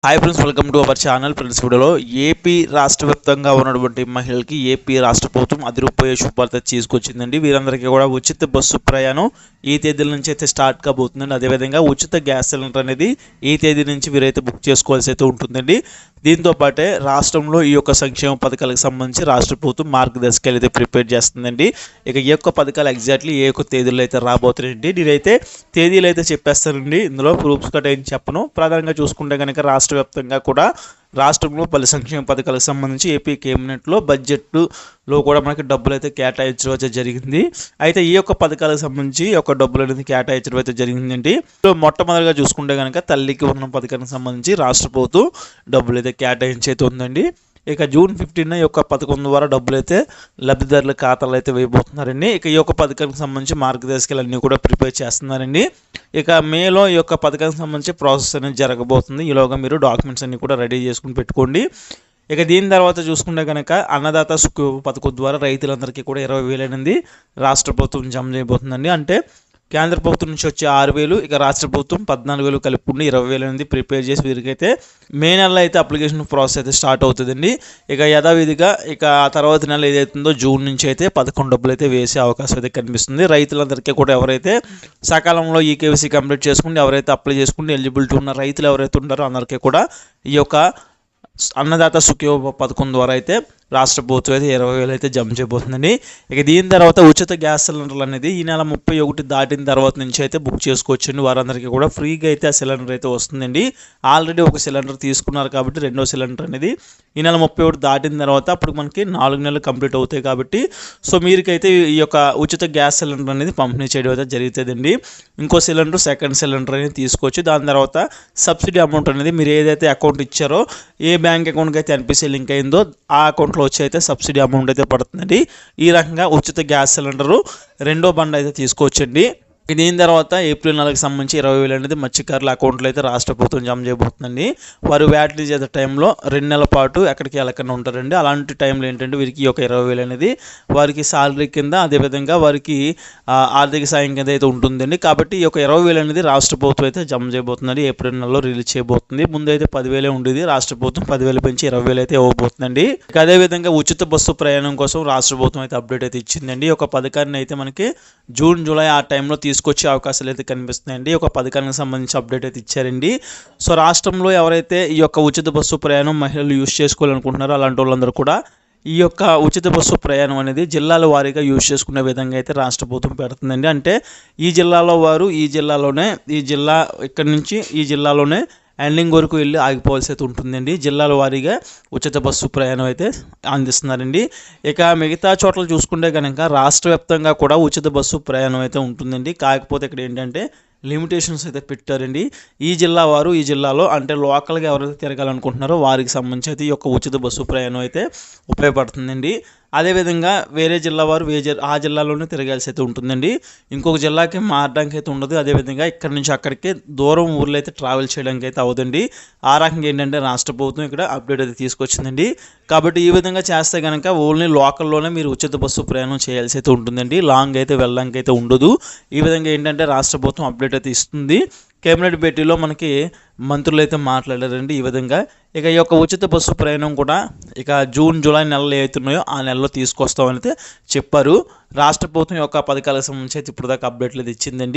Hi friends, welcome to our channel. Friends, వీడియోలో AP రాష్ట్ర వ్యాప్తంగా ఉన్నటువంటి మహిళలకి ఏపీ రాష్ట్ర ప్రభుత్వం అదిరిపోయే శుభవార్త తీసుకొచ్చిందండి. వీరందరికీ కూడా ఉచిత బస్సు ప్రయాణం ఈ తేదీల నుంచి అయితే స్టార్ట్ కాబోతుందండి. అదేవిధంగా ఉచిత గ్యాస్ సిలిండర్ అనేది ఈ తేదీ నుంచి వీరైతే బుక్ చేసుకోవాల్సి అయితే ఉంటుందండి. దీంతో పాటే రాష్ట్రంలో ఈ యొక్క సంక్షేమ పథకాలకు సంబంధించి రాష్ట్ర ప్రభుత్వం మార్గదర్శకాలు అయితే ప్రిపేర్ చేస్తుందండి. ఇక ఈ యొక్క పథకాలు ఎగ్జాక్ట్లీ ఏ యొక్క తేదీలో అయితే రాబోతున్నాయండి. నేనైతే తేదీలు అయితే చెప్పేస్తానండి. ఇందులో ప్రూఫ్స్ కట్ ఏం చెప్పను. ప్రధానంగా చూసుకుంటే కనుక రాష్ట్ర వ్యాప్తంగా కూడా రాష్ట్రంలో పలు సంక్షేమ పథకాలకు సంబంధించి ఏపీ కేబినెట్లో బడ్జెట్లో కూడా మనకి డబ్బులు అయితే కేటాయించడం అయితే జరిగింది. అయితే ఈ యొక్క పథకాలకు సంబంధించి ఒక డబ్బులు అనేది కేటాయించడం అయితే జరిగిందండి. మొట్టమొదటిగా చూసుకుంటే కనుక తల్లికి వందనం పథకానికి సంబంధించి రాష్ట్ర ప్రభుత్వం డబ్బులు అయితే కేటాయించైతే ఉందండి. ఇక జూన్ 15 ఈ యొక్క పథకం ద్వారా డబ్బులు అయితే లబ్ధిదారుల ఖాతాలు అయితే వేయబోతున్నారండి. ఇక ఈ యొక్క పథకానికి సంబంధించి మార్గదర్శకాలు అన్నీ కూడా ప్రిపేర్ చేస్తున్నారండి. ఇక మేలో ఈ యొక్క పథకానికి సంబంధించి ప్రాసెస్ అనేది జరగబోతుంది. ఈలోగా మీరు డాక్యుమెంట్స్ అన్నీ కూడా రెడీ చేసుకుని పెట్టుకోండి. ఇక దీని తర్వాత చూసుకుంటే కనుక అన్నదాత సుఖ పథకం ద్వారా రైతులందరికీ కూడా 20,000 అనేది రాష్ట్ర ప్రభుత్వం జమ చేయబోతుందండి. అంటే కేంద్ర ప్రభుత్వం నుంచి వచ్చే 6,000, ఇక రాష్ట్ర ప్రభుత్వం 14,000 కలుపుకుండి 20,000 అనేది ప్రిపేర్ చేసి వీరికైతే మే నెలలో అయితే అప్లికేషన్ ప్రాసెస్ అయితే స్టార్ట్ అవుతుందండి. ఇక యథావిధిగా ఇక ఆ తర్వాత నెల ఏదైతుందో జూన్ నుంచి అయితే 11 డబ్బులు అయితే వేసే అవకాశం అయితే కనిపిస్తుంది. రైతులందరికీ కూడా ఎవరైతే సకాలంలో ఈ కేవైసీ కంప్లీట్ చేసుకుంటే, ఎవరైతే అప్లై చేసుకుంటే ఎలిజిబిలిటీ ఉన్న రైతులు ఎవరైతే ఉంటారో అందరికీ కూడా ఈ యొక్క అన్నదాత సుఖీవ పథకం ద్వారా అయితే రాష్ట్ర ప్రభుత్వం అయితే 20,000 అయితే జమ చేయబోతుందండి. ఇక దీని తర్వాత ఉచిత గ్యాస్ సిలిండర్లు అనేది ఈ నెల 31 దాటిన తర్వాత నుంచి అయితే బుక్ చేసుకోవచ్చండి. వారందరికీ కూడా ఫ్రీగా అయితే ఆ సిలిండర్ అయితే వస్తుందండి. ఆల్రెడీ ఒక సిలిండర్ తీసుకున్నారు కాబట్టి రెండో సిలిండర్ అనేది ఈ నెల 31 దాటిన తర్వాత అప్పుడు మనకి 4 నెలలు కంప్లీట్ అవుతాయి కాబట్టి మీరికైతే ఈ యొక్క ఉచిత గ్యాస్ సిలిండర్ అనేది పంపిణీ చేయడం అయితే జరుగుతుందండి. ఇంకో సిలిండర్ సెకండ్ సిలిండర్ అనేది తీసుకోవచ్చు. దాని తర్వాత సబ్సిడీ అమౌంట్ అనేది మీరు ఏదైతే అకౌంట్ ఇచ్చారో, ఏ బ్యాంక్ అకౌంట్కి అయితే ఎన్పిసి లింక్ అయిందో ఆ అకౌంట్లో వచ్చి అయితే సబ్సిడీ అమౌంట్ అయితే పడుతుందండి. ఈ రకంగా ఉచిత గ్యాస్ సిలిండరు రెండో బండ్ అయితే తీసుకోవచ్చండి. దీని తర్వాత ఏప్రిల్ నెలకు సంబంధించి 20,000 అనేది మత్స్యకారుల అకౌంట్లో అయితే రాష్ట్ర ప్రభుత్వం జమ చేయబోతుందండి. వారు వ్యాట్ రిలీజ్ చేసే టైంలో 2 నెలల పాటు ఎక్కడికి వెళ్ళకుండా ఉంటారండి. అలాంటి టైంలో ఏంటంటే వీరికి ఒక 20,000 అనేది వారికి శాలరీ కింద, అదేవిధంగా వారికి ఆర్థిక సాయం కింద అయితే ఉంటుందండి. కాబట్టి ఈ యొక్క 20,000 అనేది రాష్ట్ర ప్రభుత్వం అయితే జమ చేయబోతుందండి. ఏప్రిల్ నెలలో రిలీజ్ చేయబోతుంది. ముందు అయితే 10,000 ఉండేది, రాష్ట్ర ప్రభుత్వం 10,000 పెంచి 20,000 అయితే ఇవ్వబోతుందండి. అదేవిధంగా ఉచిత బస్సు ప్రయాణం కోసం రాష్ట్ర ప్రభుత్వం అయితే అప్డేట్ అయితే ఇచ్చిందండి. ఒక పథకాన్ని అయితే మనకి జూన్ జూలై ఆ టైంలో తీసుకొచ్చే అవకాశాలు అయితే కనిపిస్తున్నాయండి. ఒక పథకానికి సంబంధించి అప్డేట్ అయితే ఇచ్చారండి. రాష్ట్రంలో ఎవరైతే ఈ యొక్క ఉచిత బస్సు ప్రయాణం మహిళలు యూజ్ చేసుకోవాలనుకుంటున్నారో అలాంటి వాళ్ళందరూ కూడా ఈ యొక్క ఉచిత బస్సు ప్రయాణం అనేది జిల్లాల వారీగా యూజ్ చేసుకునే విధంగా అయితే రాష్ట్ర ప్రభుత్వం పెడుతుందండి. అంటే ఈ జిల్లాలో వారు ఈ జిల్లాలోనే, ఈ జిల్లా ఇక్కడి నుంచి ఈ జిల్లాలోనే ఎండింగ్ వరకు వెళ్ళి ఆగిపోవాల్సి అయితే ఉంటుందండి. జిల్లాల వారీగా ఉచిత బస్సు ప్రయాణం అయితే అందిస్తున్నారండి. ఇక మిగతా చోట్ల చూసుకుంటే కనుక రాష్ట్ర వ్యాప్తంగా కూడా ఉచిత బస్సు ప్రయాణం అయితే ఉంటుందండి. కాకపోతే ఇక్కడ ఏంటంటే లిమిటేషన్స్ అయితే పెట్టారండి. ఈ జిల్లా వారు ఈ జిల్లాలో, అంటే లోకల్గా ఎవరైతే తిరగాలనుకుంటున్నారో వారికి సంబంధించి అయితే ఈ యొక్క ఉచిత బస్సు ప్రయాణం అయితే ఉపయోగపడుతుందండి. అదేవిధంగా వేరే జిల్లా వారు ఆ జిల్లాలోనే తిరగాల్సి అయితే ఉంటుందండి. ఇంకొక జిల్లాకి మారడానికి అయితే ఉండదు. అదేవిధంగా ఇక్కడ నుంచి అక్కడికి దూరం ఊర్లో అయితే ట్రావెల్ చేయడానికి అయితే అవదండి. ఆ రకంగా ఏంటంటే రాష్ట్ర ప్రభుత్వం ఇక్కడ అప్డేట్ అయితే తీసుకొచ్చిందండి. కాబట్టి ఈ విధంగా చేస్తే కనుక ఓన్లీ లోకల్లోనే మీరు ఉచిత బస్సు ప్రయాణం చేయాల్సి అయితే ఉంటుందండి. లాంగ్ అయితే వెళ్ళడానికి అయితే ఉండదు. ఈ విధంగా ఏంటంటే రాష్ట్ర ప్రభుత్వం అప్డేట్ అయితే ఇస్తుంది. కేబినెట్ భేటీలో మనకి మంత్రులు అయితే మాట్లాడారండి ఈ విధంగా. ఇక ఈ యొక్క ఉచిత బస్సు ప్రయాణం కూడా ఇక జూన్ జూలై నెలలు ఏవైతున్నాయో ఆ నెలలో తీసుకొస్తామని అయితే చెప్పారు. రాష్ట్ర ప్రభుత్వం యొక్క పథకాలకు సంబంధించి అయితే ఇప్పుడు దాకా అప్డేట్లు అయితే ఇచ్చిందండి.